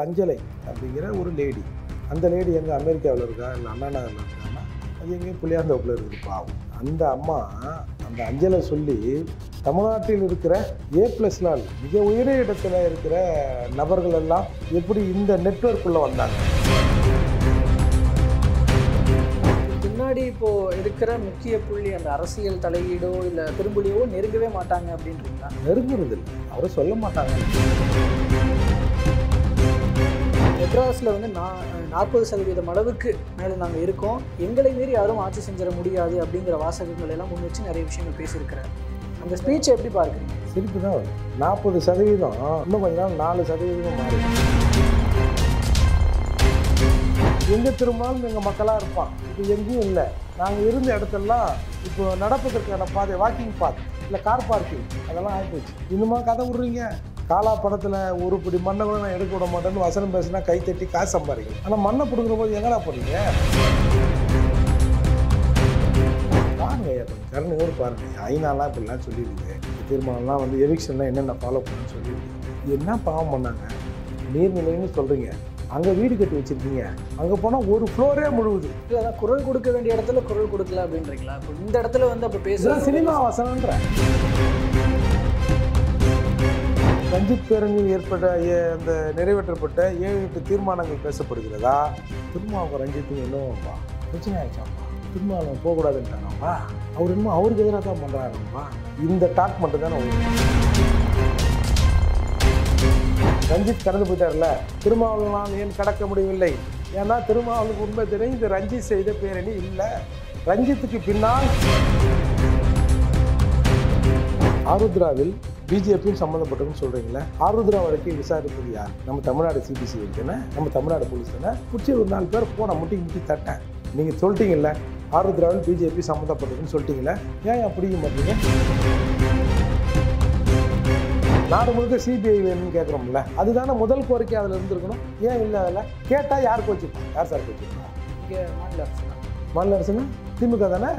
அஞ்சலை அப்படிங்கிற ஒரு லேடி, அந்த லேடி எங்கே அமெரிக்காவில் இருக்கா இல்லை அண்ணா நகரில் இருக்காங்கன்னா அது எங்கேயும் புளியாந்தோப்பில் இருக்குது பாவம். அந்த அம்மா அந்த அஞ்சலை சொல்லி தமிழ்நாட்டில் இருக்கிற A+லால் மிக உயரிய இடத்துல இருக்கிற நபர்கள் எல்லாம் எப்படி இந்த நெட்வொர்க்குள்ளே வந்தாங்க. முன்னாடி இப்போது இருக்கிற முக்கிய புள்ளி அந்த அரசியல் தலையீடோ இல்லை திரும்பலியோ நெருங்கவே மாட்டாங்க அப்படின்றீங்களா? நெருங்குறது இல்லை, அவரை சொல்ல மாட்டாங்க. மெட்ராஸில் வந்து 40% அளவுக்கு மேலே நாங்கள் இருக்கோம், எங்களை மீறி யாரும் ஆட்சி செஞ்சிட முடியாது அப்படிங்கிற வாசகங்கள் எல்லாம் முன் வச்சு நிறைய விஷயங்கள் பேசியிருக்கிறார். அந்த ஸ்பீச்சை எப்படி பார்க்குறீங்க? சிரிப்பு தான் வரும். 40% இன்னும் கொஞ்ச நாள் 4% மாறி எங்கே திரும்பினாலும் எங்கள் மக்களாக இருப்பான். இப்போ எங்கேயும் இல்லை. நாங்கள் இருந்த இடத்துலலாம் இப்போ நடப்பதற்கான பாதை, வாக்கிங் பாத் இல்லை கார் பார்க்கிங் அதெல்லாம் ஆகிப்போச்சு. இன்னுமா கதை விட்றீங்க? காலா படத்தில் ஒரு பிடி மண்ணை கூட நான் எடுக்க விட மாட்டேன்னு வசனம் பேசினா கை தட்டி காசு சம்பாதிக்கணும். ஆனால் மண்ணை பிடுங்குற போது எங்கடா போறீங்க? பாருங்க ஐயா, கொஞ்சம் கருணையோடு பாருங்க. ஐநாலாம் இப்படிலாம் சொல்லியிருக்கு, தீர்மானம்லாம் வந்து எவிக்ஷன்லாம் என்னென்ன ஃபாலோ பண்ணணும்னு சொல்லியிருக்கு. என்ன பாவம் பண்ணாங்க? நீர்நிலைன்னு சொல்கிறீங்க, அங்கே வீடு கட்டி வச்சுருக்கீங்க, அங்கே போனால் ஒரு ஃப்ளோரே முழுவுது. இல்லை, அதான் குரல் கொடுக்க வேண்டிய இடத்துல குரல் கொடுக்கல அப்படின்றீங்களா? இப்போ இந்த இடத்துல வந்து அப்போ பேசுகிற சினிமா வசனன்ற ரஞ்சித் பேரணியில் ஏற்பட்ட அந்த நிறைவேற்றப்பட்ட 7-8 தீர்மானங்கள் பேசப்படுகிறதா? திருமாவளவன் ரஞ்சித்துக்கு என்னவோம்பா பிரச்சனை ஆயிடுச்சாப்பா, திருமாவளவன் போகக்கூடாதுன்ட்டாங்கப்பா, அவர் இன்னும் அவருக்கு எதிராக தான் பண்ணுறாருப்பா. இந்த டாக் மட்டும் தானே ரஞ்சித் கடந்து போயிட்டார்ல, திருமாவளவனால் ஏன் கடக்க முடியவில்லை? ஏன்னா திருமாவளவனுக்கு உண்மை தெரியும், இது ரஞ்சித் செய்த பேரணி இல்லை. ரஞ்சித்துக்கு பின்னால் ஆருத்ராவில் பிஜேபியும் சம்மந்தப்பட்டதுன்னு சொல்கிறீங்களே, ஆருத்ரா வழக்கை விசாரிப்பது யார்? நம்ம தமிழ்நாடு CBCI தானே, நம்ம தமிழ்நாடு போலீஸ் தானே. பிடிச்சி ஒரு 4 பேர் போன முட்டி தட்டேன். நீங்கள் சொல்லிட்டீங்கல்ல ஆருத்ராவில் பிஜேபி சம்மந்தப்பட்டதுன்னு சொல்லிட்டீங்களே, ஏன் பிடிக்க மாட்டீங்க? நாடு முழுக்க CBI வேணும்னு கேட்குறோம்ல, அதுதானே முதல் கோரிக்கை அதில் இருந்துருக்கணும். ஏன் இல்லை? அதில் கேட்டால் யாருக்கு வச்சுருப்பாங்க? யார் சார் வச்சுருப்பாங்க? இங்கே மாநில அரசு தான். மாநில அரசுன்னா திமுக தானே.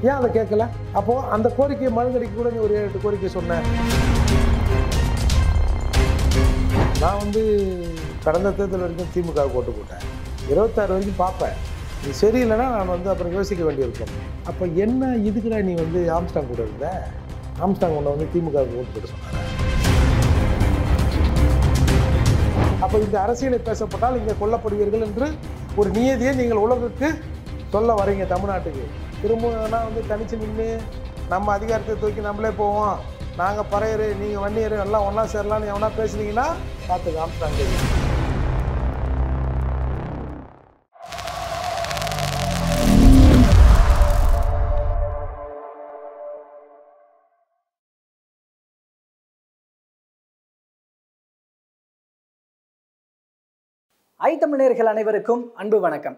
ஏன் அதை கேட்கல? அப்போது அந்த கோரிக்கையை மறுதளிக்க கூட நீ ஒரு 7-8 கோரிக்கை சொன்னேன். நான் வந்து கடந்த தேர்தல் வரைக்கும் திமுக ஓட்டு போட்டேன். 26 வரைக்கும் பார்ப்பேன். நீ சரியில்லைன்னா நான் வந்து அப்புறம் யோசிக்க வேண்டியிருக்கும். அப்போ என்ன இதுக்குடா நீ வந்து ஆம்ஸ்டாங் கூட இருந்த? ஆம்ஸ்டாங் உன்னை வந்து திமுக ஓட்டு போட்டு சொன்னாங்க. அப்போ இந்த அரசியலை பேசப்பட்டால் இங்கே கொல்லப்படுவீர்கள் என்று ஒரு நியதியை நீங்கள் உலகுக்கு சொல்ல வரீங்க. தமிழ்நாட்டுக்கு திரும்பனா வந்து தனிச்சு நின்று நம்ம அதிகாரத்தை தூக்கி நம்மளே போவோம், நாங்கள் பறையரு நீங்கள் வன்னியரு எல்லாம் ஒன்றா சேரலான்னு எவனா பேசுனீங்கன்னா பார்த்து ஆம்ஸ்டாங். தமிழர்கள் அனைவருக்கும் அன்பு வணக்கம்.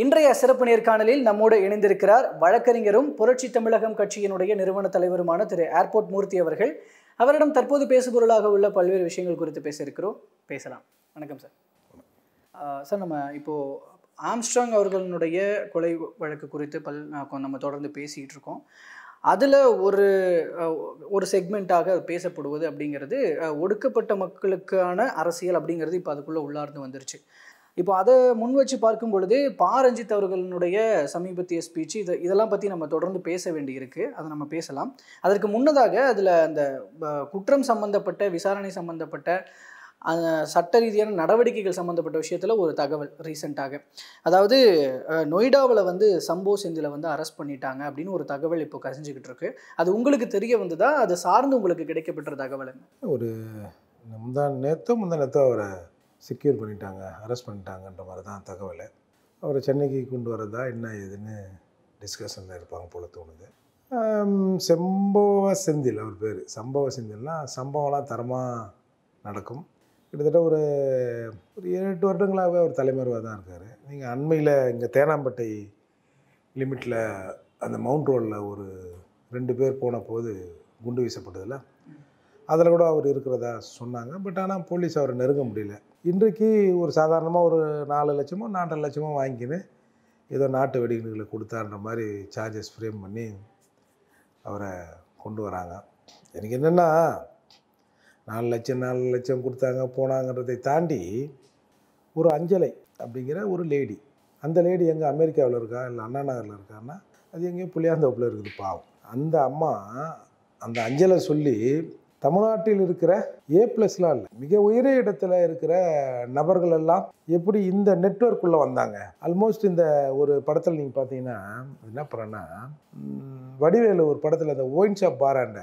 இன்றைய சிறப்பு நேர்காணலில் நம்மோடு இணைந்திருக்கிறார் வழக்கறிஞரும் புரட்சி தமிழகம் கட்சியினுடைய நிறுவன தலைவருமான திரு ஏர்போர்ட் மூர்த்தி அவர்கள். அவரிடம் தற்போது பேசுபொருளாக உள்ள பல்வேறு விஷயங்கள் குறித்து பேசலாம். வணக்கம் சார். சார், நம்ம இப்போது ஆம்ஸ்ட்ராங் அவர்களுடைய கொலை வழக்கு குறித்து நம்ம தொடர்ந்து பேசிகிட்டு இருக்கோம். அதில் ஒரு செக்மெண்ட்டாக பேசப்படுவது அப்படிங்கிறது ஒடுக்கப்பட்ட மக்களுக்கான அரசியல் அப்படிங்கிறது இப்போ அதுக்குள்ளே உள்ளார்ந்து வந்துருச்சு. இப்போ அதை முன் வச்சு பார்க்கும் பொழுது ரஞ்சித் அவர்களுடைய சமீபத்திய ஸ்பீச் இதெல்லாம் பற்றி நம்ம தொடர்ந்து பேச வேண்டியிருக்கு. அதை நம்ம பேசலாம். அதற்கு முன்னதாக அதில் அந்த குற்றம் சம்பந்தப்பட்ட விசாரணை சம்பந்தப்பட்ட சட்ட ரீதியான நடவடிக்கைகள் சம்மந்தப்பட்ட விஷயத்தில் ஒரு தகவல் ரீசெண்டாக, அதாவது நொய்டாவில் வந்து சம்போ செந்திலை வந்து அரெஸ்ட் பண்ணிட்டாங்க அப்படின்னு ஒரு தகவல் இப்போ கசிஞ்சிக்கிட்டு இருக்கு. அது உங்களுக்கு தெரிய வந்ததா? அது சார்ந்து உங்களுக்கு கிடைக்கப்பட்ட தகவல் என்ன? ஒரு முந்தா அவரை செக்யூர் பண்ணிட்டாங்க, அரெஸ்ட் பண்ணிட்டாங்கன்ற மாதிரி தான் தகவல். அவரை சென்னைக்கு கொண்டு வரதா என்ன ஏதுன்னு டிஸ்கஷனில் இருப்பாங்க போல தோணுது. சம்பவ செந்தில் அவர் பேர். சம்பவ செந்தில்னால் சம்பவம்லாம் தரமாக நடக்கும். கிட்டத்தட்ட ஒரு 7-8 வருடங்களாகவே அவர் தலைமறைவாக தான் இருக்கார். நீங்கள் அண்மையில் இங்கே தேனாம்பேட்டை லிமிட்டில் அந்த மவுண்ட் ரோடில் ஒரு 2 பேர் போன போது குண்டு வீசப்பட்டதில்ல, அதில் கூட அவர் இருக்கிறதா சொன்னாங்க. பட் ஆனால் போலீஸ் அவரை நெருங்க முடியல. இன்றைக்கு ஒரு சாதாரணமாக ஒரு 4 லட்சமோ 4.5 லட்சமோ வாங்கிக்கின்னு ஏதோ நாட்டு வெடிகுண்டுகளை கொடுத்தான்ற மாதிரி சார்ஜஸ் ஃப்ரேம் பண்ணி அவரை கொண்டு வராங்க. எனக்கு என்னென்னா 4 லட்சம் கொடுத்தாங்க போனாங்கிறதை தாண்டி ஒரு அஞ்சலை அப்படிங்கிற ஒரு லேடி. அந்த லேடி எங்கே அமெரிக்காவில் இருக்கா இல்லை அண்ணா நகரில் இருக்கான்னா அது எங்கேயும் புளியாந்தோப்பில் இருக்குது பாவம். அந்த அம்மா அந்த அஞ்சலை சொல்லி தமிழ்நாட்டில் இருக்கிற A+லாம் இல்லை, மிக உயரிய இடத்துல இருக்கிற நபர்கள் எல்லாம் எப்படி இந்த நெட்வொர்க்குள்ளே வந்தாங்க. ஆல்மோஸ்ட் இந்த ஒரு படத்தில் நீங்கள் பார்த்தீங்கன்னா என்ன பண்ணுறேன்னா, வடிவேலு ஒரு படத்தில் அந்த ஒயின் ஷாப் பாராண்ட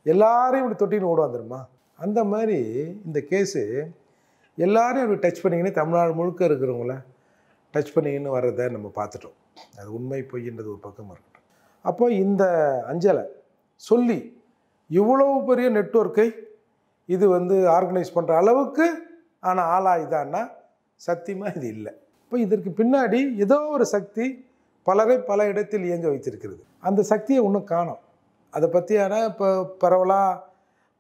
எல்லாரையும் இப்படி தொட்டின்னு ஓடுவான் தெரியுமா, அந்த மாதிரி இந்த கேஸு எல்லாரையும் இப்படி டச் பண்ணிக்கின்னு தமிழ்நாடு முழுக்க இருக்கிறவங்கள டச் பண்ணிக்கின்னு வர்றதை நம்ம பார்த்துட்டோம். அது உண்மை பொய்ன்றது ஒரு பக்கம் இருக்கட்டும். அப்போ இந்த அஞ்சலை சொல்லி இவ்வளவு பெரிய நெட்வொர்க்கை இது ஆர்கனைஸ் பண்ணுற அளவுக்கு ஆனால் ஆளாயுதான்னா சத்தியமாக இது இல்லை. இப்போ இதற்கு பின்னாடி ஏதோ ஒரு சக்தி பலரை பல இடத்தில் இயங்க வைத்திருக்கிறது. அந்த சக்தியை இன்னும் காணோம். அதை பற்றியான இப்போ பரவலாக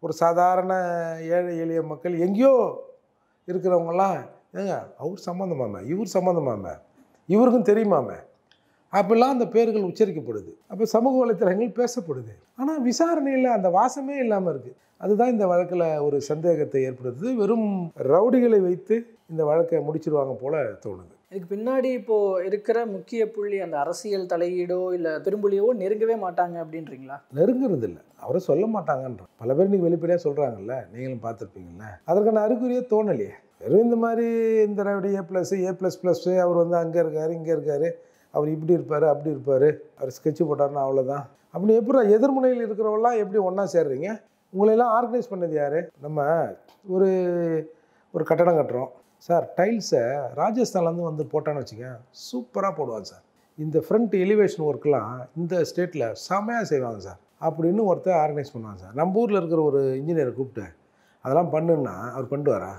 ஒரு சாதாரண ஏழை எளிய மக்கள் எங்கேயோ இருக்கிறவங்களாம் ஏங்க அவர் சம்மந்தமாமே, இவர் சம்மந்தமாமே, இவருக்கும் தெரியுமாமே அப்படிலாம் அந்த பேர்கள் உச்சரிக்கப்படுது. அப்போ சமூக வலைத்தளங்கள் பேசப்படுது. ஆனால் விசாரணையில் அந்த வாசமே இல்லாமல் இருக்குது. அதுதான் இந்த வழக்கில் ஒரு சந்தேகத்தை ஏற்படுத்துது. வெறும் ரவுடிகளை வைத்து இந்த வழக்கை முடிச்சிருவாங்க போல தோணுது. இதுக்கு பின்னாடி இப்போது இருக்கிற முக்கிய புள்ளி அந்த அரசியல் தலையீடோ இல்லை பெரும்புலியோ நெருங்கவே மாட்டாங்க அப்படின்றீங்களா? நெருங்குறது இல்லை, அவரை சொல்ல மாட்டாங்கன்ற பல பேர் நீங்கள் வெளிப்படையாக சொல்கிறாங்கல்ல, நீங்களும் பார்த்துருப்பீங்கல்ல. அதற்கான அறிகுறியே தோணலையே. வெறும் இந்த மாதிரி இந்த ரவுடி A+++, அவர் அங்கே இருக்கார் இங்கே இருக்கார், அவர் இப்படி இருப்பார் அப்படி இருப்பார், அவர் ஸ்கெட்சு போட்டார்னா அவ்வளோதான் அப்படி எப்படி எதிர்முனையில் இருக்கிறவெல்லாம் எப்படி ஒன்றா சேர்றீங்க? உங்களையெல்லாம் ஆர்கனைஸ் பண்ணது யார்? நம்ம ஒரு கட்டடம் கட்டுறோம் சார், டைல்ஸை ராஜஸ்தான்லேருந்து போட்டான்னு வச்சுக்க சூப்பராக போடுவாங்க சார், இந்த ஃப்ரண்ட் எலிவேஷன் ஒர்க்கெலாம் இந்த ஸ்டேட்டில் செமையாக செய்வாங்க சார் அப்படின்னு ஒருத்தர் ஆர்கனைஸ் பண்ணுவாங்க சார். நம்ம ஊரில் இருக்கிற ஒரு இன்ஜினியரை கூப்பிட்டு அதெல்லாம் பண்ணுன்னா அவர் பண்ணுவாரா?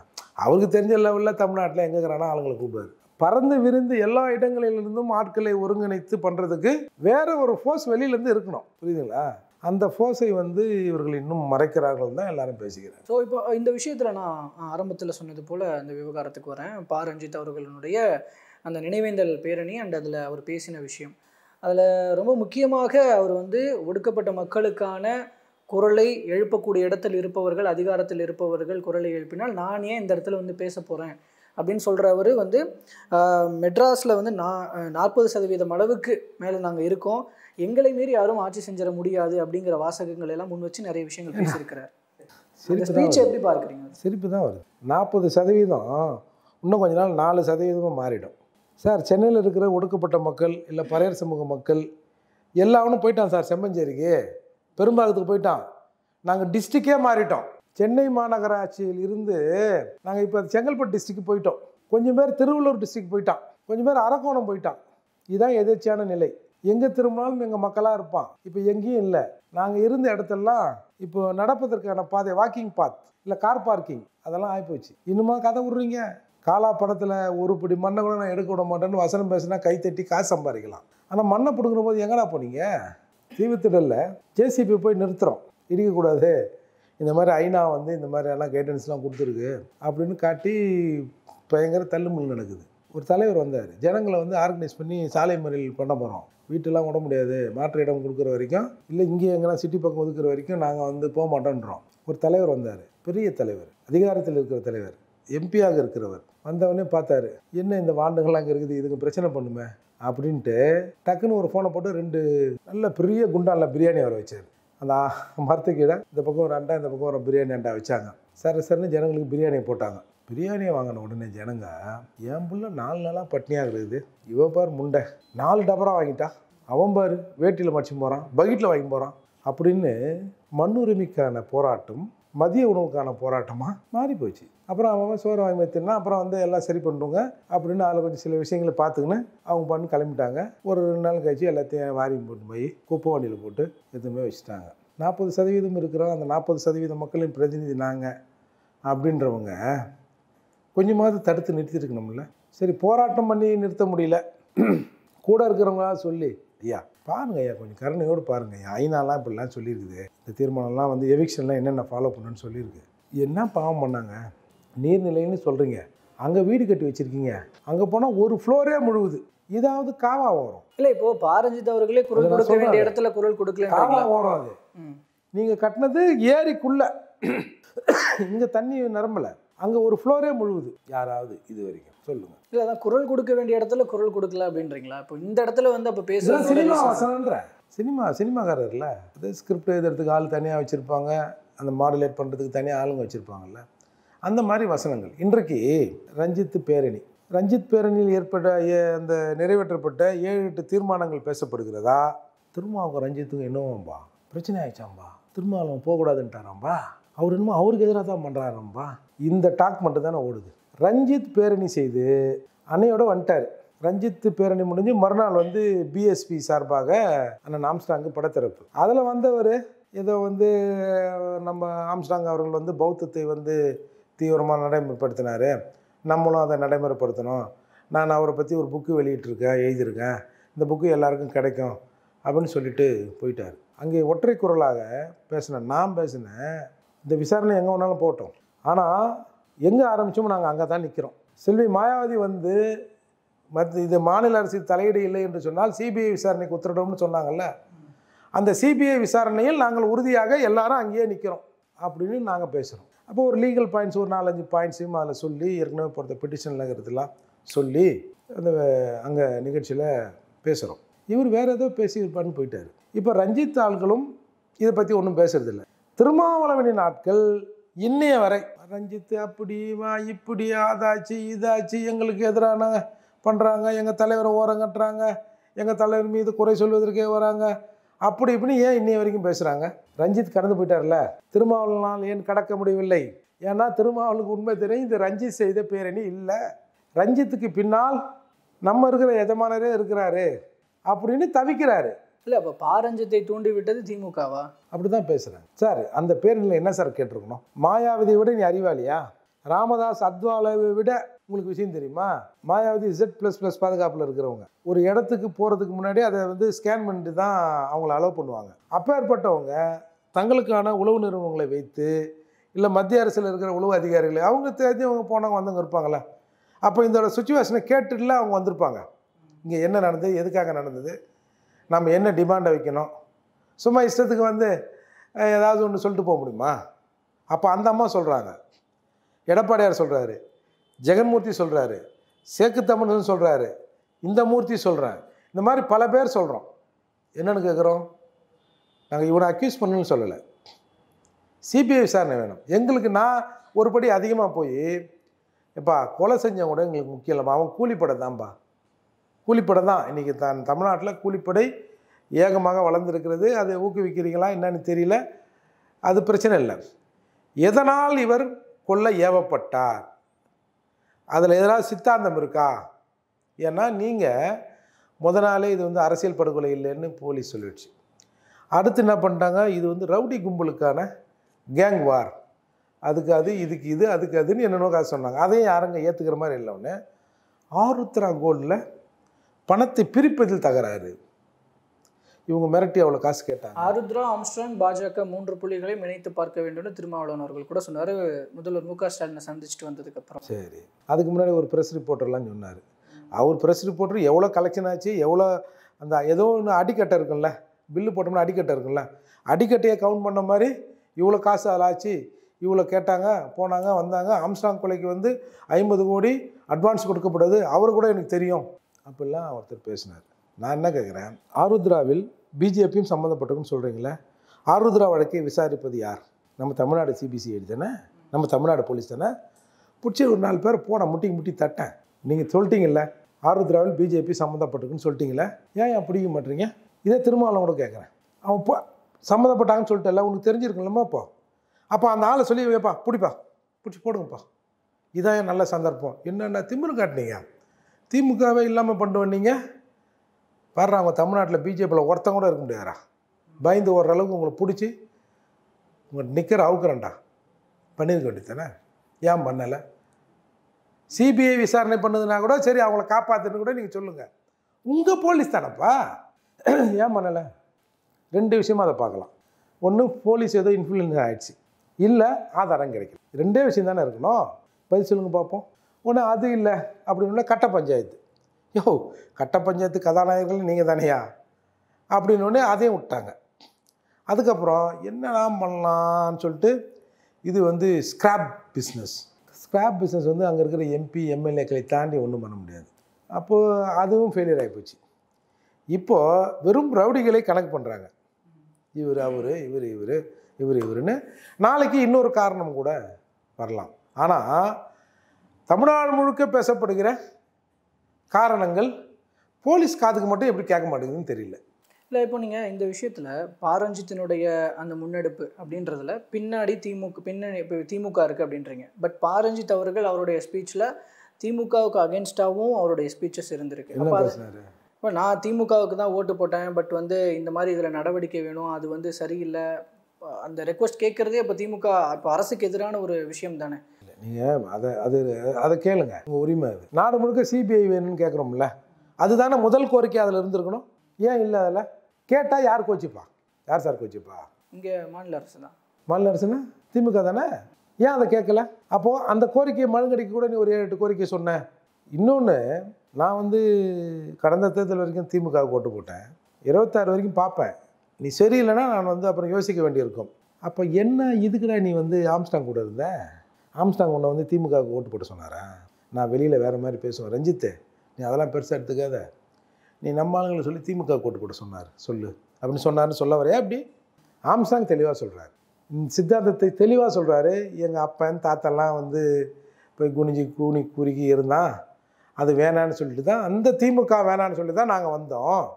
அவருக்கு தெரிஞ்ச லெவலில் தமிழ்நாட்டில் எங்கே இருக்கிறானா ஆளுங்களை கூப்பிடுவார். பறந்து விரிந்து எல்லா இடங்களிலிருந்தும் ஆட்களை ஒருங்கிணைத்து பண்ணுறதுக்கு வேற ஒரு ஃபோர்ஸ் வெளியிலேருந்து இருக்கணும். புரியுதுங்களா? அந்த ஃபோர்ஸை இவர்கள் இன்னும் மறைக்கிறார்கள் தான் எல்லாரும் பேசிக்கிறாங்க. ஸோ இப்போ இந்த விஷயத்தில் நான் ஆரம்பத்தில் சொன்னது போல் அந்த விவகாரத்துக்கு வரேன். ப. ரஞ்சித் அவர்களுடைய அந்த நினைவேந்தல் பேரணி அண்ட் அதில் அவர் பேசின விஷயம், அதில் ரொம்ப முக்கியமாக அவர் ஒடுக்கப்பட்ட மக்களுக்கான குரலை எழுப்பக்கூடிய இடத்தில் இருப்பவர்கள், அதிகாரத்தில் இருப்பவர்கள் குரலை எழுப்பினால் நான் ஏன் இந்த இடத்துல பேச போகிறேன் அப்படின்னு சொல்கிறவர் மெட்ராஸில் 40% அளவுக்கு மேலே நாங்கள் இருக்கோம், எங்களை மீறி யாரும் ஆட்சி செஞ்சிட முடியாது அப்படிங்கிற வாசகங்கள் எல்லாம் முன் வச்சு நிறைய விஷயங்கள் பேசியிருக்கிறார். ஸ்பீச் எப்படி பார்க்குறீங்க? சிரிப்பு தான் வருது. 40% இன்னும் கொஞ்ச நாள் 4% மாறிடும் சார். சென்னையில் இருக்கிற ஒடுக்கப்பட்ட மக்கள் இல்லை பறையர் சமூக மக்கள் எல்லாரும் போயிட்டான் சார், செம்மஞ்சேரிக்கு பெரும்பாகத்துக்கு போயிட்டான். நாங்கள் டிஸ்ட்ரிக்டே மாறிட்டோம். சென்னை மாநகராட்சியில் இருந்து நாங்கள் இப்போ செங்கல்பட்டு டிஸ்ட்ரிக்ட் போயிட்டோம், கொஞ்சம் பேர் திருவள்ளூர் டிஸ்ட்ரிக்ட் போயிட்டான், கொஞ்சம் பேர் அரக்கோணம் போயிட்டான். இதுதான் எதேர்ச்சியான நிலை. எங்கே திரும்பினாலும் எங்கள் மக்களாக இருப்பான். இப்போ எங்கேயும் இல்லை. நாங்கள் இருந்த இடத்தெல்லாம் இப்போ நடப்பதற்கான பாதை, வாக்கிங் பாத் இல்லை கார் பார்க்கிங் அதெல்லாம் ஆகிப்போச்சு. இன்னுமா கதை விட்றீங்க? காலா படத்தில் ஒரு பிடி மண்ணை கூட நான் எடுக்க விட மாட்டேன்னு வசனம் பேசினா கை தட்டி காசு சம்பாதிக்கலாம். ஆனால் மண்ணை பிடுங்கிற போது எங்கடா போனீங்க? தீவுத்திடலில் ஜேசிபி போய் நிறுத்துகிறோம், இடிக்கக்கூடாது, இந்த மாதிரி ஐநா இந்த மாதிரி எல்லாம் கைடன்ஸ்லாம் கொடுத்துருக்கு அப்படின்னு காட்டி பயங்கர தள்ளுமுள் நடக்குது. ஒரு தலைவர் வந்தார், ஜனங்களை ஆர்கனைஸ் பண்ணி சாலை மறியல் பண்ண போகிறோம், வீட்டெல்லாம் விட முடியாது, மாற்று இடம் கொடுக்குற வரைக்கும் இல்லை, இங்கே எங்கெல்லாம் சிட்டி பக்கம் ஒதுக்குற வரைக்கும் நாங்கள் போக மாட்டோன்றோம். ஒரு தலைவர் வந்தார், பெரிய தலைவர், அதிகாரத்தில் இருக்கிற தலைவர், எம்பியாக இருக்கிறவர். வந்தவொடனே பார்த்தாரு, என்ன இந்த வாண்டுகள்லாம் அங்கே இருக்குது, இதுக்கு பிரச்சனை பண்ணுமே அப்படின்ட்டு டக்குன்னு ஒரு ஃபோனை போட்டு 2 நல்ல பெரிய குண்டானில் பிரியாணி வர வச்சார். அந்த மரத்துக்கீழே இந்த பக்கம் ஒரு அண்டா, இந்த பக்கம் ஒரு பிரியாணி அண்டா வச்சாங்க. சரின்னு ஜனங்களுக்கு பிரியாணியை போட்டாங்க. பிரியாணியை வாங்கின உடனே ஜனங்க, என் புள்ள 4 நாளாக பட்னியாக இருக்குது, இவ பார் முண்டை 4 டபரா வாங்கிட்டா, அவன் பாரு வேட்டியில் மடிச்சு போகிறான், பக்கெட்டில் வாங்கி போகிறான் அப்படின்னு மண்ணுரிமைக்கான போராட்டம் மதிய உணவுக்கான போராட்டமாக மாறி போச்சு. அப்புறம் அவன் சோறு வாங்கி வைத்தினா அப்புறம் எல்லாம் சரி பண்ணுறோங்க அப்படின்னு அதில் கொஞ்சம் சில விஷயங்களை பார்த்துக்கின்னு அவங்க பண்ணி கிளம்பிட்டாங்க. ஒரு 2 நாள் கழிச்சு எல்லாத்தையும் வாரி போட்டு போய் குப்பை வண்டியில் போட்டு எதுவுமே வச்சுட்டாங்க. 40% இருக்கிறோம், அந்த 40% மக்களின் பிரதிநிதி நாங்கள் அப்படின்றவங்க கொஞ்சமாவது தடுத்து நிறுத்திருக்கணும்ல. சரி, போராட்டம் பண்ணி நிறுத்த முடியல, கூட இருக்கிறவங்களா சொல்லி, ஐயா பாருங்க ஐயா, கொஞ்சம் கருணையோடு பாருங்க ஐயா, ஐநாலாம் இப்படிலாம் சொல்லியிருக்குது, இந்த தீர்மானம்லாம் எவிக்ஷன்லாம் என்னென்ன ஃபாலோ பண்ணுன்னு சொல்லியிருக்கு, என்ன பாவம் பண்ணாங்க, நீர்நிலைன்னு சொல்கிறீங்க, அங்கே வீடு கட்டி வச்சுருக்கீங்க, அங்கே போனால் ஒரு ஃப்ளோரே முழுகுது, இதாவது காவா வரும். இல்லை, இப்போ ப. ரஞ்சித் அவர்களே குரல் கொடுக்க வேண்டிய இடத்துல குரல் கொடுக்கல, காவா வரும். அது நீங்கள் கட்டினது ஏரிக்குள்ள, இங்கே தண்ணி நிரம்பலை, அங்கே ஒரு ஃப்ளோரே முழுகுது. யாராவது இது வரைக்கும் சொல்லுங்கள். இல்லை, அதான் குரல் கொடுக்க வேண்டிய இடத்துல குரல் கொடுக்கல அப்படின்றீங்களா? இப்போ இந்த இடத்துல வந்து அப்போ சினிமா பேசுகிற வசனன்ற சினிமாக்காரர்ல அது ஸ்கிரிப்ட் எழுதுறதுக்கு ஆள் தனியாக வச்சுருப்பாங்க, அந்த மாடுலேட் பண்ணுறதுக்கு தனியாக ஆளுங்க வச்சுருப்பாங்கல்ல, அந்த மாதிரி வசனங்கள். இன்றைக்கு ரஞ்சித் பேரணியில் அந்த நிறைவேற்றப்பட்ட 7-8 தீர்மானங்கள் பேசப்படுகிறதா? திருமாவுக்கும் ரஞ்சித்துக்கும் என்னவோம்பா பிரச்சனை ஆயிடுச்சாம்பா, திருமாவளவன் போகக்கூடாதுன்ட்டாராம்பா, அவர் என்னமோ அவருக்கு எதிராக தான் பண்ணுறாராம்பா, இந்த டாக் மட்டும் தானே ஓடுது. ரஞ்சித் பேரணி செய்து அன்னையோட வந்துட்டார். ரஞ்சித் பேரணி முடிஞ்சு மறுநாள் வந்து பிஎஸ்பி சார்பாக அண்ணன் ஆம்ஸ்டாங்கு படத்திறப்பு. அதில் வந்தவர் ஏதோ வந்து நம்ம ஆம்ஸ்டாங் அவர்கள் வந்து பௌத்தத்தை வந்து தீவிரமாக நடைமுறைப்படுத்தினார், நம்மளும் அதை நடைமுறைப்படுத்தணும், நான் அவரை பற்றி ஒரு புக்கு எழுதியிருக்கேன், இந்த புக்கு எல்லாருக்கும் கிடைக்கும் அப்படின்னு சொல்லிட்டு போயிட்டார். அங்கே ஒற்றை குரலாக நான் பேசினேன், இந்த விசாரணை எங்கே வேணாலும் போட்டோம், ஆனால் எங்கே ஆரம்பித்தோமோ நாங்கள் அங்கே தான் நிற்கிறோம். செல்வி மாயாவதி வந்து இது மாநில அரசின் தலையீடு இல்லை என்று சொன்னால் சிபிஐ விசாரணைக்கு உத்தரவிடும்னு சொன்னாங்கல்ல, அந்த சிபிஐ விசாரணையில் நாங்கள் உறுதியாக எல்லாரும் அங்கேயே நிற்கிறோம் அப்படின்னு நாங்கள் பேசுகிறோம். அப்போ ஒரு லீகல் பாயிண்ட்ஸ் ஒரு 4-5 பாயிண்ட்ஸையும் அதில் சொல்லி ஏற்கனவே பொறுத்த பெட்டிஷனில் இருக்கிறதுலாம் சொல்லி அந்த அங்கே நிகழ்ச்சியில் பேசுகிறோம். இவர் வேறு ஏதோ பேசியிருப்பான்னு போயிட்டார். இப்போ ரஞ்சித் ஆள்களும் இதை பற்றி ஒன்றும் பேசுறதில்லை. திருமாவளவனின் ஆட்கள் இன்னைய வரை ரஞ்சித் அப்படி இப்படி அதாச்சு இதாச்சு எங்களுக்கு எதிரான பண்ணுறாங்க, எங்கள் தலைவரை ஓரம் கட்டுறாங்க, எங்கள் தலைவர் மீது குறை சொல்வதற்கே வராங்க, அப்படி இப்படி ஏன் இன்னைய வரைக்கும் பேசுகிறாங்க? ரஞ்சித் கடந்து போயிட்டார்ல, திருமாவளவனால் ஏன் கடக்க முடியவில்லை? ஏன்னா திருமாவளவனுக்கு உண்மை தெரியும், இது ரஞ்சித் செய்த பேரணி இல்லை, ரஞ்சித்துக்கு பின்னால் நம்ம இருக்கிற எஜமானரே இருக்கிறாரு அப்படின்னு தவிக்கிறாரு. இல்லை, அப்போ பாரஞ்சித்தை தூண்டி விட்டது திமுகவா? அப்படி தான் பேசுகிறேன் சார். அந்த பேரணியில் என்ன சார் கேட்டிருக்கணும்? மாயாவதியை விட நீ அறிவாளியா? ராமதாஸ் அத்வாலாவை விட உங்களுக்கு விஷயம் தெரியுமா? மாயாவதி Z++ பாதுகாப்பில் இருக்கிறவங்க. ஒரு இடத்துக்கு போகிறதுக்கு முன்னாடி அதை வந்து ஸ்கேன் பண்ணிட்டு தான் அவங்கள அலோவ் பண்ணுவாங்க. அப்பேற்பட்டவங்க தங்களுக்கான உளவு நிறுவனங்களை வைத்து இல்லை மத்திய அரசில் இருக்கிற உளவு அதிகாரிகளை அவங்க தெரிஞ்சவங்க போனவங்க வந்தவங்க இருப்பாங்களே, அப்போ இந்த சுச்சுவேஷனை கேட்டுட்டுல அவங்க வந்திருப்பாங்க. இங்கே என்ன நடந்தது, எதுக்காக நடந்தது, நம்ம என்ன டிமாண்டை வைக்கணும், சும்மா இஷ்டத்துக்கு வந்து ஏதாவது ஒன்று சொல்லிட்டு போக முடியுமா? அப்போ அந்த அம்மா சொல்கிறாங்க, எடப்பாடியார் சொல்கிறாரு, ஜெகன்மூர்த்தி சொல்கிறாரு, சேக்கு தமிழன் சொல்கிறாரு, இந்த மூர்த்தி சொல்கிறேன், இந்த மாதிரி பல பேர் சொல்கிறோம். என்னென்னு கேட்குறோம்? நாங்கள் இவனை அக்யூஸ் பண்ணணும்னு சொல்லலை, சிபிஐ விசாரணை வேணும் எங்களுக்கு. நான் ஒரு படி அதிகமாக போய் எப்பா கொலை செஞ்சவங்க கூட எங்களுக்கு முக்கியம் இல்லைம்மா, அவன் கூலிப்படை தான்ப்பா, கூலிப்படை தான். இன்றைக்கி தமிழ்நாட்டில் கூலிப்படை ஏகமாக வளர்ந்துருக்கிறது. அதை ஊக்குவிக்கிறீங்களா என்னன்னு தெரியல, அது பிரச்சனை இல்லை. எதனால் இவர் கொல்ல ஏவப்பட்டார், அதில் எதனால் சித்தாந்தம் இருக்கா? ஏன்னா நீங்கள் முத நாளே இது வந்து அரசியல் படுகொலை இல்லைன்னு போலீஸ் சொல்லிடுச்சு. அடுத்து என்ன பண்ணிட்டாங்க, இது வந்து ரவுடி கும்பலுக்கான கேங் வார், அதுக்கு அது இதுக்கு இது அதுக்கு அதுன்னு என்னென்னோ காசு சொன்னாங்க. அதையும் யாருங்க ஏற்றுக்கிற மாதிரி இல்லை. ஒன்று ஆருத்ரா கோல்டில் பணத்தை பிரிப்பதில் தகராறு, இவங்க மிரட்டி அவ்வளோ காசு கேட்டாங்க. ஆருத்ரா ஆம்ஸ்ட்ராங் பாஜக 3 புள்ளிகளையும் இணைத்து பார்க்க வேண்டும்னு திருமாவளவன் அவர்கள் கூட சொன்னார், முதல்வர் மு க ஸ்டாலினை சந்திச்சுட்டு வந்ததுக்கப்புறம். சரி, அதுக்கு முன்னாடி ஒரு ப்ரெஸ் ரிப்போர்ட்டர்லாம் சொன்னார். அவர் ப்ரெஸ் ரிப்போர்ட்டர் எவ்வளோ கலெக்ஷன் ஆச்சு, எவ்வளோ அந்த ஏதோ ஒன்று அடிக்கட்டை இருக்குல்ல, பில்லு போட்டோம்னா அடிக்கட்டை இருக்குல்ல, அடிக்கட்டையை கவுண்ட் பண்ண மாதிரி இவ்வளோ காசு அதில் ஆச்சு, இவ்வளோ கேட்டாங்க, போனாங்க, வந்தாங்க. ஆம்ஸ்ட்ராங் கொலைக்கு வந்து 50 கோடி அட்வான்ஸ் கொடுக்கப்படுது, அவர் கூட எனக்கு தெரியும் அப்படிலாம் ஒருத்தர் பேசினார். நான் என்ன கேட்குறேன், ஆருத்ராவில் பிஜேபியும் சம்மந்தப்பட்டிருக்குன்னு சொல்கிறீங்களே, ஆருத்ரா வழக்கை விசாரிப்பது யார்? நம்ம தமிழ்நாடு சிபிசிஐடி தானே, நம்ம தமிழ்நாடு போலீஸ் தானே. பிடிச்சி ஒரு 4 பேர் போன முட்டி தட்டேன். நீங்கள் சொல்லிட்டீங்கல்ல ஆருத்ராவில் பிஜேபி சம்மந்தப்பட்டிருக்குன்னு சொல்லிட்டீங்களே, ஏன் பிடிக்க மாட்டீங்க? இதே திருமாவளவன் கூட கேட்குறேன், அவன் சம்மந்தப்பட்டாங்கன்னு சொல்லிட்டு உனக்கு தெரிஞ்சிருக்குல்லம்மா. அப்போ அந்த ஆளை சொல்லி வைப்பா, பிடிச்சி போடுங்கப்பா, இதான் நல்ல சந்தர்ப்பம். என்னென்ன திமிரு காட்டினீங்க, திமுகவே இல்லாமல் பண்ணிட்டு வந்தீங்க பாடுறா. அவங்க தமிழ்நாட்டில் பிஜேபியில் ஒருத்தங்க கூட இருக்க முடியாதா, பயந்து ஓடுற அளவுக்கு உங்களை பிடிச்சி உங்கள் நிற்கிற அவுக்குறேன்டா, பண்ணியிருக்க வேண்டியது தானே, ஏன் பண்ணலை? சிபிஐ விசாரணை பண்ணதுன்னா கூட சரி, அவங்கள காப்பாற்றுன்னு கூட நீங்கள் சொல்லுங்கள், உங்கள் போலீஸ் தானேப்பா, ஏன் பண்ணலை? 2 விஷயமா அதை பார்க்கலாம். ஒன்று, போலீஸ் ஏதோ இன்ஃப்ளூயன்ஸ் ஆகிடுச்சு, இல்லை ஆதாரம் கிடைக்கும். 2 விஷயம் தானே இருக்கணும். பதில் சொல்லுங்கள் பார்ப்போம். ஒன்று அது இல்லை அப்படின்னு கட்ட பஞ்சாயத்து, கட்ட பஞ்சாயத்து கதாநாயகர்கள் நீங்கள் தானையா அப்படின்னு அதையும் விட்டாங்க. அதுக்கப்புறம் என்னெல்லாம் பண்ணலான்னு சொல்லிட்டு இது வந்து ஸ்கிராப் பிஸ்னஸ். ஸ்கிராப் பிஸ்னஸ் வந்து அங்கே இருக்கிற எம்பி எம்எல்ஏக்களை தாண்டி ஒன்றும் பண்ண முடியாது. அப்போது அதுவும் ஃபெயிலியர் ஆகிப்போச்சு. இப்போது வெறும் ரவுடிகளை கணக்கு பண்ணுறாங்க. இவர் அவர் இவருன்னு நாளைக்கு இன்னொரு காரணம் கூட வரலாம். ஆனால் தமிழ்நாடு முழுக்க பேசப்படுகிற காரணங்கள் போலீஸ் காதுக்கு மட்டும் எப்படி கேட்க மாட்டேங்குதுன்னு தெரியல. இல்லை, இப்போ நீங்கள் இந்த விஷயத்தில் பாரஞ்சித்தினுடைய அந்த முன்னெடுப்பு அப்படின்றதுல பின்னாடி இப்போ திமுக இருக்குது அப்படின்றீங்க. பட் பாரஞ்சித் அவர்கள் அவருடைய ஸ்பீச்சில் திமுகவுக்கு அகேன்ஸ்டாகவும் அவருடைய ஸ்பீச்சஸ் இருந்திருக்கு. இப்போ நான் திமுகவுக்கு தான் ஓட்டு போட்டேன், பட் வந்து இந்த மாதிரி இதில் நடவடிக்கை வேணும், அது வந்து சரியில்லை, அந்த ரெக்வஸ்ட் கேட்குறதே இப்போ திமுக இப்போ அரசுக்கு எதிரான ஒரு விஷயம் தானே. நீங்கள் அதை கேளுங்க, உங்கள் உரிமை. அது நாடு முழுக்க சிபிஐ வேணும்னு கேட்குறோம்ல, அதுதானே முதல் கோரிக்கை அதில் இருந்திருக்கணும். ஏன் இல்லை? அதில் கேட்டால் யார் கோச்சிப்பா? யார் சார் கோச்சிப்பா? இங்கே மாநில அரசு தான். மாநில அரசுன்னா திமுக தானே. ஏன் அதை கேட்கல? அப்போது அந்த கோரிக்கையை மழுங்கடிக்க கூட நீ ஒரு 7-8 கோரிக்கை சொன்னேன். இன்னொன்று, நான் வந்து கடந்த தேர்தல் வரைக்கும் திமுகவுக்கு ஓட்டு போட்டேன். 26 வரைக்கும் பார்ப்பேன். நீ சரியில்லைன்னா நான் வந்து அப்புறம் யோசிக்க வேண்டியிருக்கும். அப்போ என்ன இதுக்குடா நீ வந்து ஆம்ஸ்டாங் கூட இருந்த? ஆம்ஸ்டாங் உன்னை வந்து திமுகவுக்கு ஓட்டு போட்டு சொன்னாரா? நான் வெளியில் வேறு மாதிரி பேசுவேன். ரஞ்சித்து, நீ அதெல்லாம் பெருசாக எடுத்துக்காத. நீ நம்ம ஆளுங்களை சொல்லி திமுக ஓட்டு போட்டு சொன்னார் சொல்லு அப்படின்னு சொன்னார்னு சொல்ல வரையா? அப்படி ஆம்ஸ்டாங் தெளிவாக சொல்கிறார், சித்தாந்தத்தை தெளிவாக சொல்கிறாரு. எங்கள் அப்பன் தாத்தெல்லாம் வந்து போய் குனிஞ்சி குறுக்கி இருந்தான், அது வேணான்னு சொல்லிட்டு தான், அந்த திமுக வேணான்னு சொல்லி தான் நாங்கள் வந்தோம்.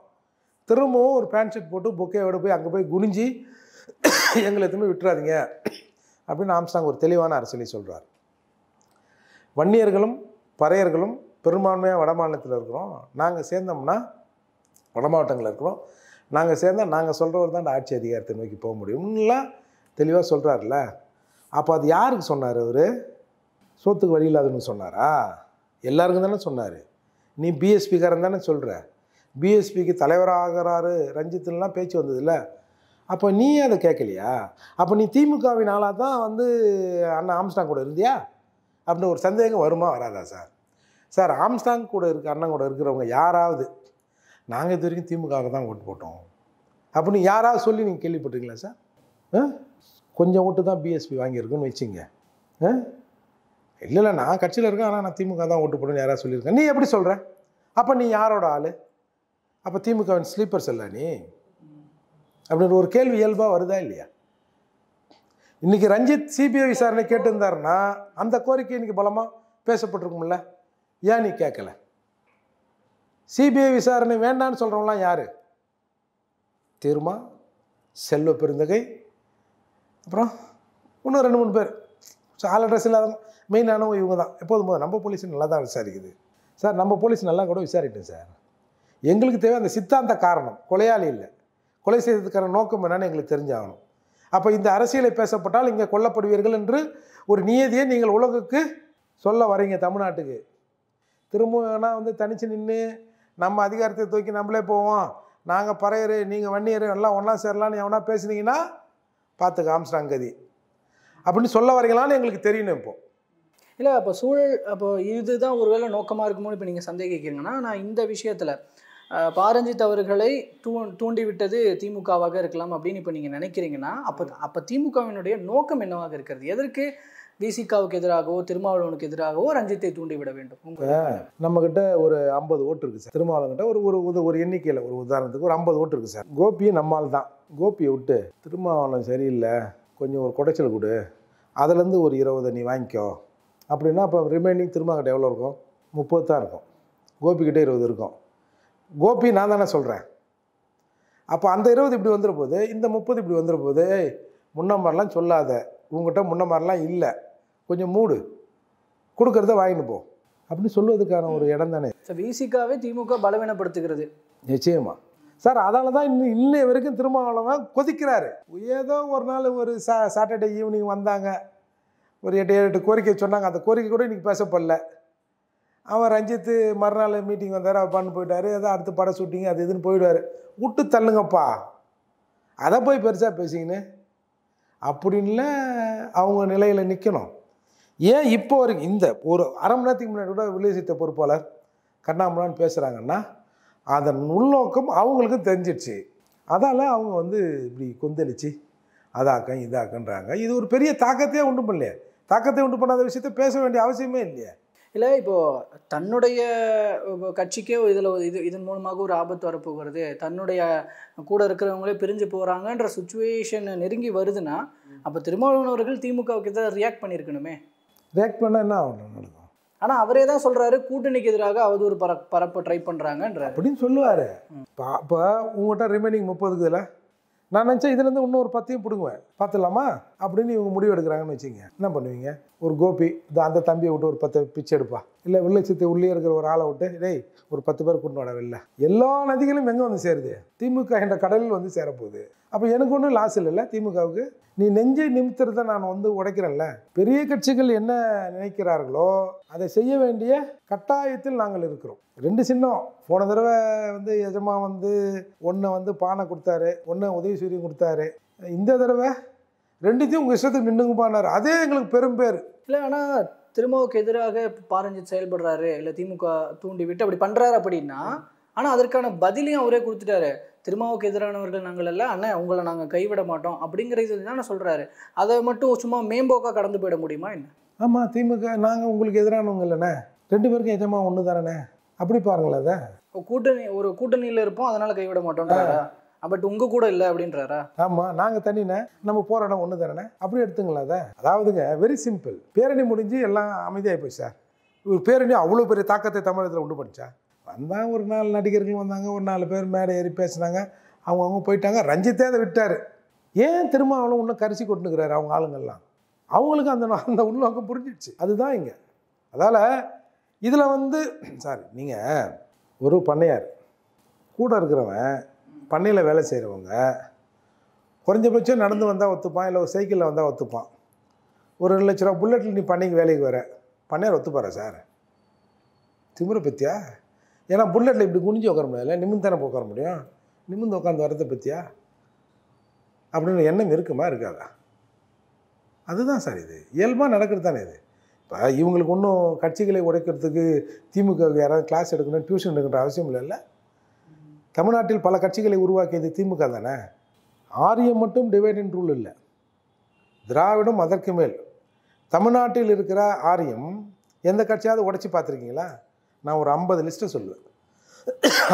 திரும்பவும் ஒரு பேண்ட் ஷர்ட் போட்டு பொக்கையோடு போய் அங்கே போய் குனிஞ்சி எங்களை திரும்ப விட்டுறாதீங்க அப்படின்னு ஆம்ஸ்டாங் ஒரு தெளிவான அரசியலை சொல்கிறார். வன்னியர்களும் பறையர்களும் பெரும்பான்மையாக வட மாநிலத்தில் இருக்கிறோம். நாங்கள் சேர்ந்தோம்னா வட மாவட்டங்களில் இருக்கிறோம். நாங்கள் சேர்ந்தால் நாங்கள் சொல்கிறவர் தான் அந்த ஆட்சி அதிகாரத்தை நோக்கி போக முடியும்லாம் தெளிவாக சொல்கிறார்ல. அப்போ அது யாருக்கு சொன்னார்? அவர் சோத்துக்கு வழி இல்லாதவனுக்கு சொன்னாரா? எல்லாருக்கும் தானே சொன்னார். நீ பிஎஸ்பிக்காரன் தானே சொல்கிற. பிஎஸ்பிக்கு தலைவராகிறாரு ரஞ்சித்துலாம் பேச்சு வந்ததில்ல. அப்போ நீ அதை கேட்கலையா? அப்போ நீ திமுகவின் ஆளாக தான் வந்து அண்ணன் ஆம்ஸ்டாங் கூட இருந்தியா அப்படின்னு ஒரு சந்தேகம் வருமா வராதா சார்? சார், ஆம்ஸ்டாங் கூட அண்ணன் கூட இருக்கிறவங்க யாராவது நாங்கள் இது வரைக்கும் திமுகவுக்கு தான் ஓட்டு போட்டோம் அப்படின்னு யாராவது சொல்லி நீங்கள் கேள்விப்பட்டிருக்கீங்களா சார்? கொஞ்சம் ஓட்டு தான் பிஎஸ்பி வாங்கியிருக்குன்னு வச்சுங்க. இல்லை நான் கட்சியில் இருக்கேன், ஆனால் நான் திமுக தான் ஓட்டு போடுன்னு யாராவது சொல்லியிருக்கேன். நீ எப்படி சொல்கிற? அப்போ நீ யாரோட ஆள்? அப்போ திமுகவின் ஸ்லீப்பர்ஸ் இல்லை நீ அப்படின்ற ஒரு கேள்வி இயல்பாக வருதா இல்லையா? இன்றைக்கி ரஞ்சித் சிபிஐ விசாரணை கேட்டிருந்தாருன்னா அந்த கோரிக்கை இன்றைக்கி பலமாக பேசப்பட்டிருக்கும்ல. ஏன் நீ கேட்கல? சிபிஐ விசாரணை வேண்டான்னு சொல்கிறவங்களாம் யார்? தீர்மா, செல்வ பெருந்தகை, அப்புறம் இன்னும் 2-3 பேர். ஆள் அட்ரஸ் இல்லாதவங்க, மெயினானவங்க இவங்க தான். எப்போதும் போது நம்ம போலீஸ் நல்லா தான் விசாரிக்குது சார். நம்ம போலீஸ் நல்லா கூட விசாரிட்டோம் சார். எங்களுக்கு தேவை அந்த சித்தாந்த காரணம், கொலையாளி இல்லை. கொலை செய்ததுக்கான நோக்கம் என்னன்னு எங்களுக்கு தெரிஞ்சாகணும். அப்போ இந்த அரசியலை பேசப்பட்டால் இங்கே கொல்லப்படுவீர்கள் என்று ஒரு நியதியை நீங்கள் உலகுக்கு சொல்ல வரீங்க தமிழ்நாட்டுக்கு. திரும்பவும் வேணால் வந்து தனித்து நின்று நம்ம அதிகாரத்தை தூக்கி நம்மளே போவோம், நாங்கள் பறையரு நீங்கள் வன்னியரு எல்லாம் ஒன்றா சேரலான்னு எவனா பேசுனீங்கன்னா பார்த்துக்க ஆம்ஸ்டாங் கதி அப்படின்னு சொல்ல வரீங்களான்னு எங்களுக்கு தெரியணும். இப்போது இல்லை, அப்போ சூழல் அப்போ இதுதான் ஒருவேளை நோக்கமாக இருக்குமோன்னு இப்போ நீங்கள் சந்தேகிக்கிறீங்கன்னா, நான் இந்த விஷயத்தில் பாரஞ்சித் அவர்களை தூண்டிவிட்டது திமுகவாக இருக்கலாம் அப்படின்னு இப்போ நீங்கள் நினைக்கிறீங்கன்னா, அப்போ திமுகவினுடைய நோக்கம் என்னவாக இருக்கிறது? எதற்கு விசிகாவுக்கு எதிராகவோ திருமாவளவனுக்கு எதிராகவோ ரஞ்சித்தை தூண்டிவிட வேண்டும்? நம்மக்கிட்ட ஒரு 50 ஓட்டு இருக்குது சார். திருமாவளவன்கிட்ட ஒரு எண்ணிக்கையில் ஒரு உதாரணத்துக்கு ஒரு 50 ஓட்டு இருக்குது சார். கோபியும் நம்மால் தான். கோபியை விட்டு திருமாவளவன் சரியில்லை, கொஞ்சம் ஒரு குடைச்சல் கொடு, அதுலேருந்து ஒரு 20 நீ வாங்கிக்கோ அப்படின்னா அப்போ ரிமைனிங் திருமாக்கிட்ட எவ்வளோ இருக்கும்? 30 தான் இருக்கும். கோபிக்கிட்டே 20 இருக்கும். கோபி நான் தானே சொல்கிறேன். அப்போ அந்த 20 இப்படி வந்துட போகுது, இந்த 30 இப்படி வந்துட போகுது. முன்ன மாதிரிலாம் சொல்லாத, உங்கள்கிட்ட முன்ன மாதிரிலாம் இல்லை, கொஞ்சம் மூடு, கொடுக்கறத வாங்கிட்டு போ அப்படின்னு சொல்லுவதுக்கான ஒரு இடம் தானே. விசிகாவே திமுக பலவீனப்படுத்துகிறது. நிச்சயமாக சார். அதனால தான் இன்னை வரைக்கும் திருமாவளவன் கொதிக்கிறாரு. ஏதோ ஒரு நாள் ஒரு சாட்டர்டே ஈவினிங் வந்தாங்க, ஒரு 8 கோரிக்கை சொன்னாங்க. அந்த கோரிக்கை கூட இன்றைக்கி பேசப்படல. அவன் ரஞ்சித்து மறுநாள் மீட்டிங் வந்தார், அவர் பண்ணு போயிட்டார், ஏதோ அடுத்து பட ஷூட்டிங் அது இதுன்னு போயிடுவார். விட்டு தள்ளுங்கப்பா, அதை போய் பெருசாக பேசிக்கின்னு அப்படின்ல அவங்க நிலையில் நிற்கணும். ஏன் இப்போ வரைக்கும் இந்த ஒரு அரை மணி நேரத்துக்கு முன்னாடி கூட வில்லேஜத்தை பொறுப்பாளர் கண்ணாமலான்னு பேசுகிறாங்கன்னா அதன் உள்நோக்கம் அவங்களுக்கும் தெரிஞ்சிடுச்சு. அதால் அவங்க வந்து இப்படி கொந்தளிச்சு அதாக்கம் இதாக்கன்றாங்க. இது ஒரு பெரிய தாக்கத்தையே உண்டு பண்ணலையே. தாக்கத்தை உண்டு பண்ணாத விஷயத்த பேச வேண்டிய அவசியமே இல்லையே. இல்லை, இப்போது தன்னுடைய கட்சிக்கே இதில் இதன் மூலமாக ஒரு ஆபத்து வரப்போகிறது, தன்னுடைய கூட இருக்கிறவங்களே பிரிஞ்சு போகிறாங்கன்ற சுச்சுவேஷன் நெருங்கி வருதுன்னா அப்போ திருமாவளவன் அவர்கள் திமுகவுக்கு எதாவது ரியாக்ட் பண்ணியிருக்கணுமே. ரியாக்ட் பண்ணால் என்ன ஆகணும் நடக்கும்? ஆனால் அவரே தான் சொல்கிறாரு கூட்டணிக்கு எதிராக அவதூறு பரப்ப ட்ரை பண்ணுறாங்கன்ற அப்படின்னு சொல்லுவார். இப்போ உங்கள்கிட்ட ரிமைனிங் 30 இல்லை, நான் நினச்சேன் இதுலேருந்து இன்னும் ஒரு 10 பிடுங்குவேன், பார்த்துலாமா அப்படின்னு இவங்க முடிவு எடுக்கிறாங்கன்னு வச்சுங்க. என்ன பண்ணுவீங்க? ஒரு கோபி அந்த தம்பியை விட்டு ஒரு 10 பிச்சை எடுப்பா, இல்லை வெள்ளச்சத்து உள்ளே இருக்கிற ஒரு ஆளை விட்டு டேய் ஒரு 10 பேர் கூட்டு வர வெளில. எல்லா நதிகளும் எங்கே வந்து சேருது? திமுக என்ற கடலில் வந்து சேரப்போகுது. அப்போ எனக்கு ஒன்றும் லாஸ் இல்லைல்ல திமுகவுக்கு. நீ நெஞ்சை நிமித்துறத நான் வந்து உடைக்கிறேன்ல. பெரிய கட்சிகள் என்ன நினைக்கிறார்களோ அதை செய்ய வேண்டிய கட்டாயத்தில் நாங்கள் இருக்கிறோம். 2 சின்னம் போன தடவை வந்து எஜமா வந்து ஒன்று வந்து பானை கொடுத்தாரு, ஒன்று உதயசூரியன் கொடுத்தாரு. இந்த தடவை 2த்தையும் உங்கள் இஷ்டத்துக்கு நின்றுங்க பானார். அதே எங்களுக்கு பெரும் பேர் இல்லை. ஆனால் திருமாவுக்கு எதிராக பாரஞ்சித் செயல்படுறாரு, இல்லை திமுக தூண்டி விட்டு அப்படி பண்ணுறாரு அப்படின்னா, ஆனால் அதற்கான பதிலையும் அவரே கொடுத்துட்டாரு. திருமாவுக்கு எதிரானவர்கள் நாங்கள் எல்லாம் அண்ணன் உங்களை நாங்கள் கைவிட மாட்டோம் அப்படிங்கிறது தானே சொல்கிறாரு. அதை மட்டும் சும்மா மேம்போக்காக கடந்து போயிட முடியுமா என்ன? ஆமாம், திமுக நாங்கள் உங்களுக்கு எதிரானவங்க இல்லைண்ணே, 2 பேருக்கும் எஜமா ஒன்று தானே, அப்படி பாருங்களேன். அதை ஒரு கூட்டணியில் இருப்போம் அதனால் கைவிட மாட்டோம்ன்றாரா? பட் உங்கள் கூட இல்லை அப்படின்றாரா? ஆமாம், நாங்கள் தனினே, நம்ம போகிற இடம் ஒன்று தானே, அப்படி எடுத்துங்களா அதை. அதாவதுங்க வெரி சிம்பிள். பேரணி முடிஞ்சு எல்லாம் அமைதியாகி போய் சார், ஒரு பேரணி அவ்வளோ பெரிய தாக்கத்தை தமிழகத்தில் உண்டு பண்ணிச்சா? வந்தாங்க ஒரு 4 நடிகர்கள் வந்தாங்க, ஒரு 4 பேர் மேடை ஏறி பேசினாங்க, அவங்க போயிட்டாங்க. ரஞ்சித்தே அதை விட்டார். ஏன் திருமாவளவன் இன்னும் கரிசி கொட்டுனுக்கிறாரு அவங்க ஆளுங்கள்லாம்? அவங்களுக்கு அந்த உள்நோக்கம் புரிஞ்சிடுச்சு. அதுதான் இங்கே. அதால் இதில் வந்து சார் நீங்கள் ஒரு பண்ணையார் கூட இருக்கிறவன், பண்ணையில் வேலை செய்கிறவங்க குறைஞ்சபட்சம் நடந்து வந்தால் ஒத்துப்பான், இல்லை ஒரு சைக்கிளில் வந்தால் ஒத்துப்பான். ஒரு 2 லட்ச ரூபா புல்லட்டில் நீ பண்ணைக்கு வேலைக்கு வர, பண்ணையார் ஒத்துப்பாரா சார்? திமுறை பற்றியா? ஏன்னா புல்லட்டில் இப்படி குனிஞ்சு உட்கார முடியாது, நிமிந்து தானே உட்கார முடியும். நிமிந்து உட்காந்து வரதை பற்றியா அப்படின்னு எண்ணம் இருக்குமா இருக்காதா? அதுதான் சார் இது இயல்பாக நடக்கிறது தானே இது. இப்போ இவங்களுக்கு ஒன்றும் கட்சிகளை உடைக்கிறதுக்கு திமுகவுக்கு யாராவது கிளாஸ் எடுக்கணும், டியூஷன் எடுக்கிற அவசியம் இல்லைல்ல. தமிழ்நாட்டில் பல கட்சிகளை உருவாக்கியது திமுக தானே. ஆரியம் மட்டும் டிவைட் அண்ட் ரூல் இல்லை, திராவிடம் அதற்கு மேல். தமிழ்நாட்டில் இருக்கிற ஆரியம் எந்த கட்சியாவது உடைச்சி பார்த்துருக்கீங்களா? நான் ஒரு 50 லிஸ்ட்டை சொல்லுவேன்.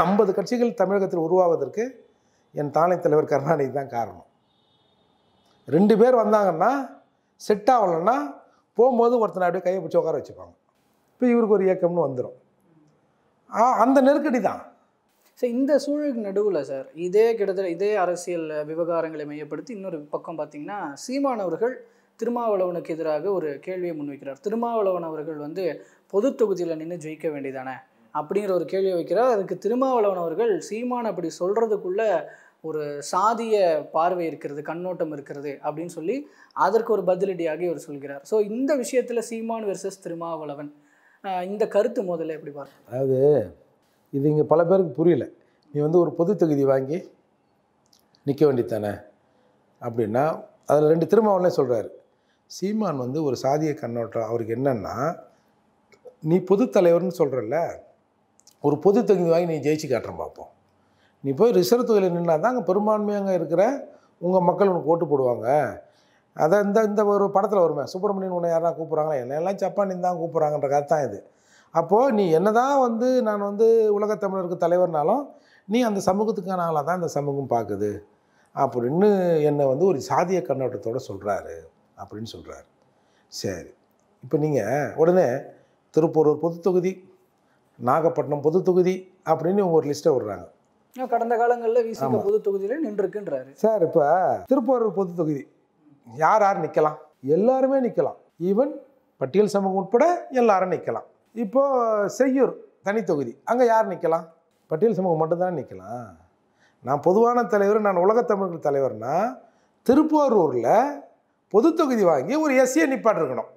50 கட்சிகள் தமிழகத்தில் உருவாவதற்கு என் தானை தலைவர் கருணாநிதி தான் காரணம். 2 பேர் வந்தாங்கன்னா செட் ஆகலைன்னா போகும்போது ஒருத்தனை அப்படியே கையை பிடிச்சி உட்கார வச்சுப்பாங்க. இப்போ இவருக்கு ஒரு இயக்கம்னு வந்துடும். அந்த நெருக்கடி தான். சார் இந்த சூழலுக்கு நடுவில் சார் கிட்டத்தட்ட இதே அரசியல் விவகாரங்களை மையப்படுத்தி இன்னொரு பக்கம் பார்த்தீங்கன்னா சீமான் அவர்கள் திருமாவளவனுக்கு எதிராக ஒரு கேள்வியை முன்வைக்கிறார். திருமாவளவன் அவர்கள் வந்து பொது தொகுதியில் நின்று ஜெயிக்க வேண்டியதானே அப்படிங்கிற ஒரு கேள்வியை வைக்கிறார். அதுக்கு திருமாவளவன் அவர்கள் சீமான் அப்படி சொல்கிறதுக்குள்ள ஒரு சாதிய பார்வை இருக்கிறது, கண்ணோட்டம் இருக்கிறது அப்படின்னு சொல்லி அதற்கு ஒரு பதிலடியாக இவர் சொல்கிறார். ஸோ இந்த விஷயத்தில் சீமான் வெர்சஸ் திருமாவளவன் இந்த கருத்து முதல்ல எப்படி பார்க்க? அதாவது இது இங்கே பல பேருக்கு புரியல. நீ வந்து ஒரு பொது தொகுதி வாங்கி நிற்க வேண்டியதானே அப்படின்னா அதில் 2 திருமாவளவனே சொல்கிறாரு. சீமான் வந்து ஒரு சாதிய கண்ணோட்டம் அவருக்கு என்னன்னா, நீ பொது தலைவர்னு சொல்கிறல்ல, ஒரு பொது தொகுதி வாங்கி நீ ஜெயிச்சு காட்டுறேன் பார்ப்போம். நீ போய் ரிசர்வ் தொகுதியில் நின்னா தான் அங்கே பெரும்பான்மையாக இருக்கிற உங்கள் மக்கள் உனக்கு ஓட்டு போடுவாங்க. அதை இந்த ஒரு படத்தில் வருமே, சுப்பிரமணியன் உன்னை யாரா கூப்பிட்றாங்களா, என்னெல்லாம் சப்பானின்னு தான் கூப்பிட்றாங்கன்ற கதை தான் இது. அப்போது நீ என்ன தான் வந்து நான் வந்து உலகத்தமிழருக்கு தலைவர்னாலும் நீ அந்த சமூகத்துக்கான ஆளாக தான் இந்த சமூகம் பார்க்குது அப்படின்னு என்னை வந்து ஒரு சாதிய கண்ணோட்டத்தோடு சொல்கிறாரு அப்படின்னு சொல்கிறாரு. சரி, இப்போ நீங்கள் உடனே திருப்பூர் பொது தொகுதி, நாகப்பட்டினம் பொது தொகுதி அப்படின்னு இவங்க ஒரு லிஸ்ட்டை விடுறாங்க. கடந்த காலங்களில் விசிக பொது தொகுதியில் நின்றுருக்குன்றாரு சார். இப்போ திருப்பூர் பொது தொகுதி யார் நிற்கலாம்? எல்லாருமே நிற்கலாம். ஈவன் பட்டியல் சமூகம் உட்பட எல்லாரும் நிற்கலாம். இப்போது செய்யூர் தனி தொகுதி, அங்கே யார் நிற்கலாம்? பட்டியல் சமூகம் மட்டும்தான் நிற்கலாம். நான் பொதுவான தலைவர், நான் உலகத்தமிழர்கள் தலைவர்னா திருப்பூரூரில் பொது தொகுதி வாங்கி ஒரு எஸ்சியை நிப்பாட்டிருக்கணும்.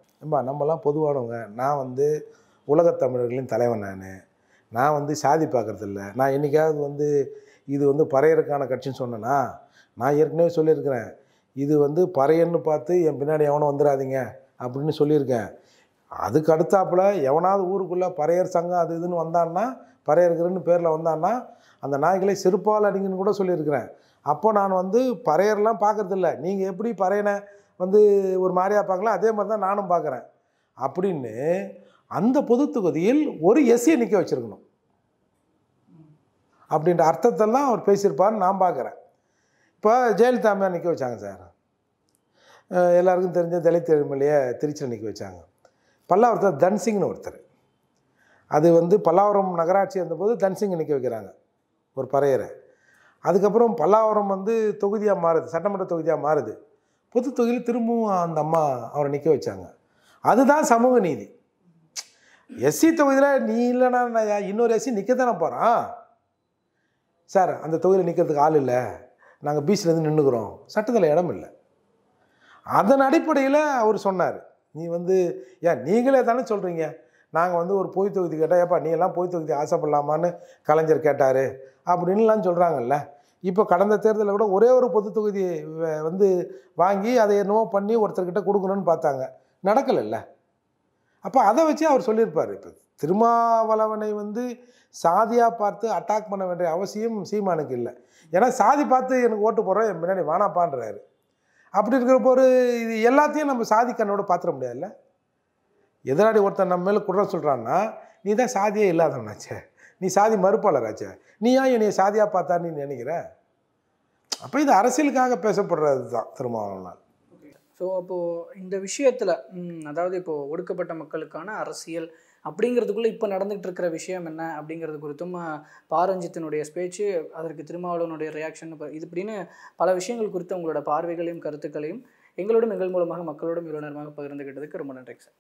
நம்மலாம் பொதுவானவங்க, நான் வந்து உலகத்தமிழர்களின் தலைவன், நான் வந்து சாதி பார்க்குறதில்ல. நான் என்றைக்காவது வந்து இது வந்து பறையருக்கான கட்சின்னு சொன்னேன்னா, நான் ஏற்கனவே சொல்லியிருக்கிறேன், இது வந்து பறையன்னு பார்த்து என் பின்னாடி எவனும் வந்துடாதீங்க அப்படின்னு சொல்லியிருக்கேன். அதுக்கு அடுத்தாப்புல எவனாவது ஊருக்குள்ளே பறையர் சங்கம் அது இதுன்னு வந்தான்னா, பறையருக்குன்னு பேரில் வந்தான்னா அந்த நாய்களை செருப்பால் அடிங்கன்னு கூட சொல்லியிருக்கிறேன். அப்போ நான் வந்து பறையர்லாம் பார்க்குறதில்ல. நீங்கள் எப்படி பறையனை வந்து ஒரு மாதிரியா பார்க்கலாம், அதே மாதிரி தான் நானும் பார்க்குறேன் அப்படின்னு அந்த பொது தொகுதியில் ஒரு எஸ்சியை நிற்க வச்சுருக்கணும் அப்படின்ற அர்த்தத்தெல்லாம் அவர் பேசியிருப்பார்னு நான் பார்க்குறேன். இப்போ ஜெயலலிதா அம்மையா நிற்க வச்சாங்க சார், எல்லாருக்கும் தெரிஞ்ச தலித் எம்எல்ஏ திருச்சியில் நிற்க வச்சாங்க. பல்லாவரத்தில் தன்சிங்னு ஒருத்தர், அது வந்து பல்லாவரம் நகராட்சி இருந்தபோது தன்சிங் நிற்க வைக்கிறாங்க ஒரு பறையரை. அதுக்கப்புறம் பல்லாவரம் வந்து தொகுதியாக மாறுது, சட்டமன்ற தொகுதியாக மாறுது. பொது தொகுதியில் திரும்பவும் அந்த அம்மா அவரை நிற்க வச்சாங்க. அதுதான் சமூக நீதி. எஸ்சி தொகுதியில் நீ இல்லைன்னா நான் இன்னொரு எஸ்சி நிற்க தானே போகிறான் சார், அந்த தொகுதியில் நிற்கிறதுக்கு ஆள் இல்லை, நாங்கள் பிசிலேருந்து நின்றுக்கிறோம், சட்டத்தில் இடம் இல்லை. அதன் அடிப்படையில் அவர் சொன்னார், நீ வந்து ஏன் நீங்களே தானே சொல்கிறீங்க, நாங்கள் வந்து ஒரு பொது தொகுதி கேட்டால் ஏப்பா நீ எல்லாம் பொது தொகுதி ஆசைப்படலாமான்னு கலைஞர் கேட்டார் அப்படின்லாம் சொல்கிறாங்கல்ல. இப்போ கடந்த தேர்தலில் கூட ஒரே ஒரு பொது தொகுதி வந்து வாங்கி அதை என்னவோ பண்ணி ஒருத்தர்கிட்ட கொடுக்கணும்னு பார்த்தாங்க, நடக்கலைல்ல. அப்போ அதை வச்சு அவர் சொல்லியிருப்பார். இப்போ திருமாவளவனை வந்து சாதியாக பார்த்து அட்டாக் பண்ண வேண்டிய அவசியம் சீமானுக்கு இல்லை. ஏன்னா சாதி பார்த்து எனக்கு ஓட்டு போடுறோம், என் முன்னாடி வானாப்பான்றாரு. அப்படி இருக்கிறப்போ ஒரு இது எல்லாத்தையும் நம்ம சாதி கண்ணோட பார்த்துட முடியாதுல்ல. எதிராடி ஒருத்தன் நம்ம மேலே குற்றம் சொல்கிறான்னா நீ தான் சாதியே இல்லாதவனாச்சே, நீ சாதி மறுப்பாளராச்சே, நீ ஏன் என்னைய சாதியாக பார்த்தான்னு நீ நினைக்கிற? அப்போ இது அரசியலுக்காக பேசப்படுறது தான் திருமாவளவனால். ஸோ அப்போது இந்த விஷயத்தில் அதாவது இப்போது ஒடுக்கப்பட்ட மக்களுக்கான அரசியல் அப்படிங்கிறதுக்குள்ளே இப்போ நடந்துகிட்டு இருக்கிற விஷயம் என்ன அப்படிங்கிறது குறித்தும் பாரஞ்சித்தினுடைய ஸ்பீச்சு, அதற்கு திருமாவளவனுடைய ரியாக்ஷன், இது இப்படின்னு பல விஷயங்கள் குறித்து உங்களோட பார்வைகளையும் கருத்துக்களையும் எங்களோடும் எங்கள் மூலமாக மக்களோடும் இவ்வளோ நேரமாக பகிர்ந்துக்கிட்டதுக்கு ரொம்ப நன்றி சார்.